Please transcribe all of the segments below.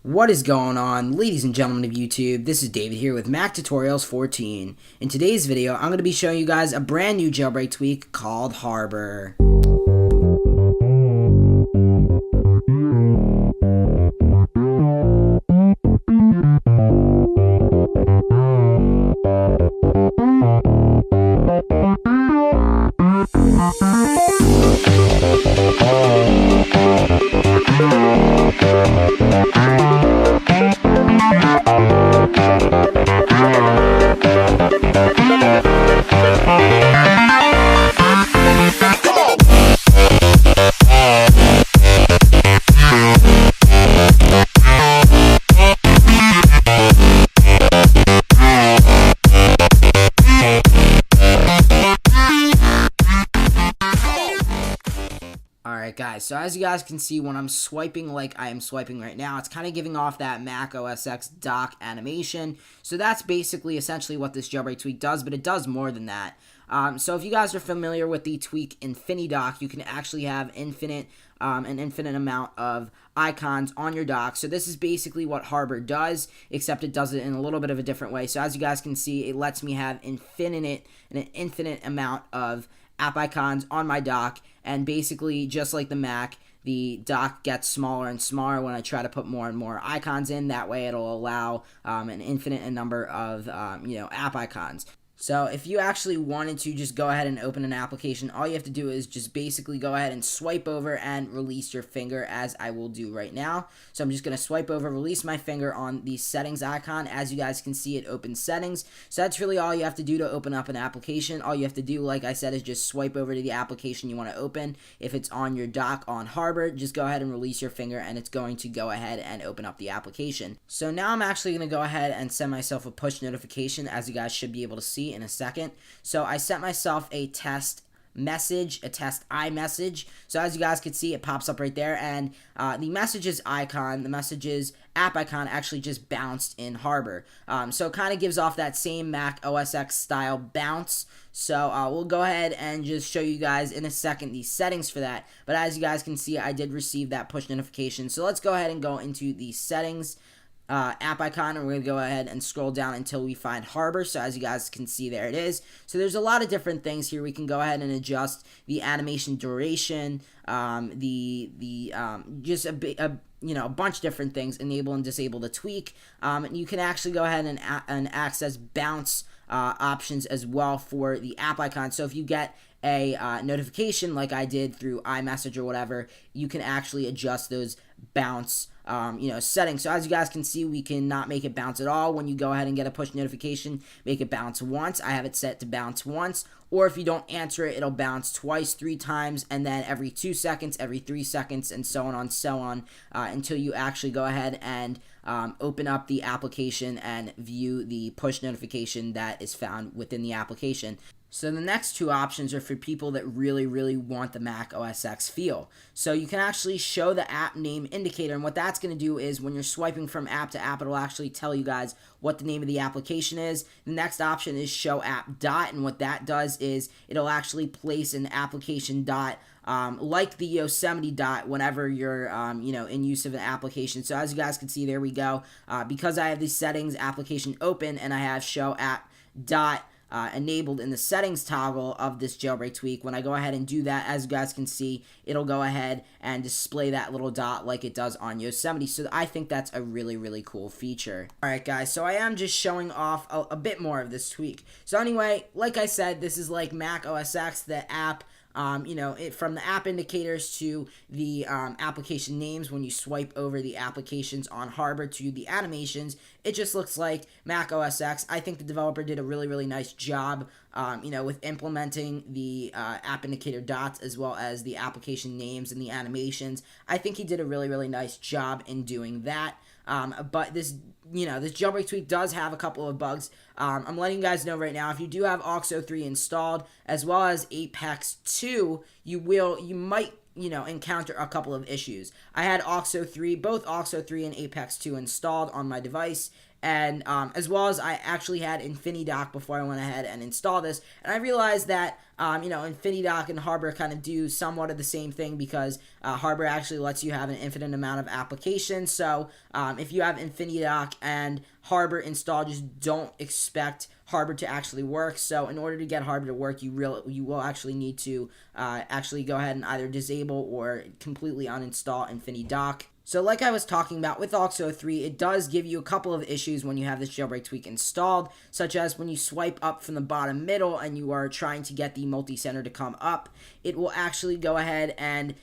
What is going on, ladies and gentlemen of YouTube? This is David here with Mac Tutorials 14. In today's video, I'm going to be showing you guys a brand new jailbreak tweak called Harbor. Alright guys, so as you guys can see, when I'm swiping like I am swiping right now, it's kind of giving off that Mac OS X dock animation. So that's basically essentially what this jailbreak tweak does, but it does more than that. So if you guys are familiar with the tweak InfiniDock, you can actually have an infinite amount of icons on your dock. So this is basically what Harbor does, except it does it in a little bit of a different way. So as you guys can see, it lets me have an infinite amount of app icons on my dock, and basically just like the Mac, the dock gets smaller and smaller when I try to put more and more icons in. That way it'll allow an infinite number of app icons. So if you actually wanted to just go ahead and open an application, all you have to do is just basically go ahead and swipe over and release your finger, as I will do right now. So I'm just going to swipe over, release my finger on the settings icon. As you guys can see, it opens settings. So that's really all you have to do to open up an application. All you have to do, like I said, is just swipe over to the application you want to open. If it's on your dock on Harbor, just go ahead and release your finger and it's going to go ahead and open up the application. So now I'm actually going to go ahead and send myself a push notification, as you guys should be able to see in a second. So I sent myself a test message, a test iMessage. So as you guys can see, it pops up right there, and the messages icon, the messages app icon actually just bounced in Harbor. So it kind of gives off that same Mac OS X style bounce. So we'll go ahead and just show you guys in a second the settings for that. But as you guys can see, I did receive that push notification. So let's go ahead and go into the settings app icon, and we're going to go ahead and scroll down until we find Harbor. So as you guys can see, there it is. So there's a lot of different things here. We can go ahead and adjust the animation duration, just a bunch of different things, enable and disable the tweak. You can actually go ahead and access bounce options as well for the app icon. So if you get a notification like I did through iMessage or whatever, you can actually adjust those bounce settings. So as you guys can see, we cannot make it bounce at all. When you go ahead and get a push notification, make it bounce once. I have it set to bounce once, or if you don't answer it, it'll bounce twice, 3 times, and then every 2 seconds, every 3 seconds, and so on, until you actually go ahead and open up the application and view the push notification that is found within the application. So the next two options are for people that really want the Mac OS X feel. So you can actually show the app name indicator, and what that's going to do is when you're swiping from app to app, it'll actually tell you guys what the name of the application is. The next option is show app dot, and what that does is it'll actually place an application dot like the Yosemite dot whenever you're in use of an application. So as you guys can see, there we go. Because I have these settings application open and I have show app dot enabled in the settings toggle of this jailbreak tweak, when I go ahead and do that, as you guys can see, it'll go ahead and display that little dot like it does on Yosemite. So I think that's a really cool feature. Alright guys, so I am just showing off a bit more of this tweak. So anyway, like I said, this is like Mac OS X, the app, from the app indicators to the application names. When you swipe over the applications on Harbor to the animations, it just looks like Mac OS X. I think the developer did a really nice job, with implementing the app indicator dots as well as the application names and the animations. I think he did a really nice job in doing that. But this jailbreak tweak does have a couple of bugs. I'm letting you guys know right now, if you do have aux 03 installed as well as Apex 2, you might encounter a couple of issues. I had aux 03, both aux 03 and Apex 2 installed on my device, and as well as I actually had InfiniDoc before I went ahead and installed this, and I realized that InfiniDoc and Harbor kind of do somewhat of the same thing, because Harbor actually lets you have an infinite amount of applications. So if you have InfiniDoc and Harbor installed, just don't expect Harbor to actually work. So in order to get Harbor to work, you will actually need to actually go ahead and either disable or completely uninstall InfiniDoc. So like I was talking about with OXO 3, it does give you a couple of issues when you have this jailbreak tweak installed, such as when you swipe up from the bottom middle and you are trying to get the multi-center to come up, it will actually go ahead and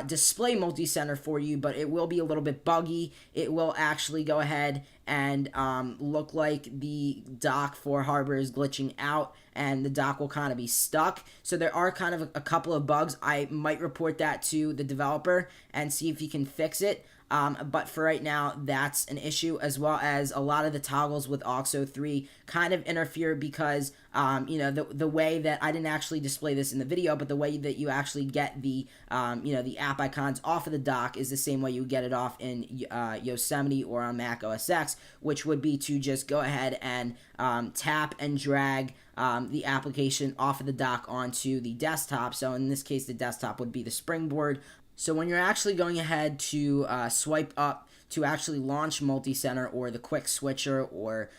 display multi-center for you, but it will be a little bit buggy. It will actually go ahead and look like the dock for Harbor is glitching out, and the dock will kind of be stuck. So there are kind of a couple of bugs. I might report that to the developer and see if he can fix it. But for right now, that's an issue, as well as a lot of the toggles with OXO 3 kind of interfere because, the way that I didn't actually display this in the video, but the way that you actually get the, the app icons off of the dock is the same way you get it off in Yosemite or on Mac OS X, which would be to just go ahead and tap and drag the application off of the dock onto the desktop. So in this case, the desktop would be the springboard. So when you're actually going ahead to swipe up to actually launch multi-center or the quick switcher or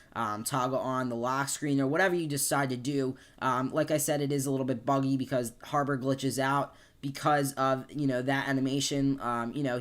toggle on the lock screen or whatever you decide to do, like I said, it is a little bit buggy because Harbor glitches out because of, that animation.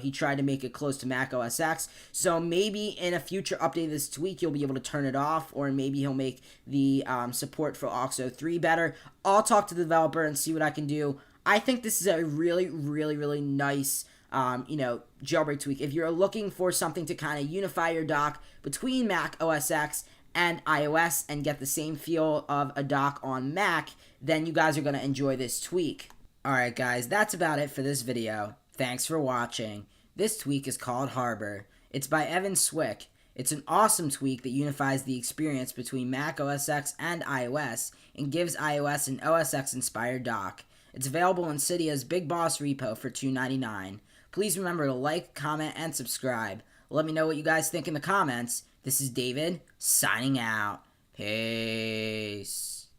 He tried to make it close to Mac OS X. So maybe in a future update of this tweak, you'll be able to turn it off, or maybe he'll make the support for OXO 3 better. I'll talk to the developer and see what I can do. I think this is a really, really, really nice, jailbreak tweak. If you're looking for something to kind of unify your dock between Mac OS X and iOS and get the same feel of a dock on Mac, then you guys are going to enjoy this tweak. Alright guys, that's about it for this video. Thanks for watching. This tweak is called Harbor. It's by Swick. It's an awesome tweak that unifies the experience between Mac OS X and iOS and gives iOS an OS X inspired dock. It's available in Cydia's BigBoss repo for $2.99. Please remember to like, comment, and subscribe. Let me know what you guys think in the comments. This is David, signing out. Peace.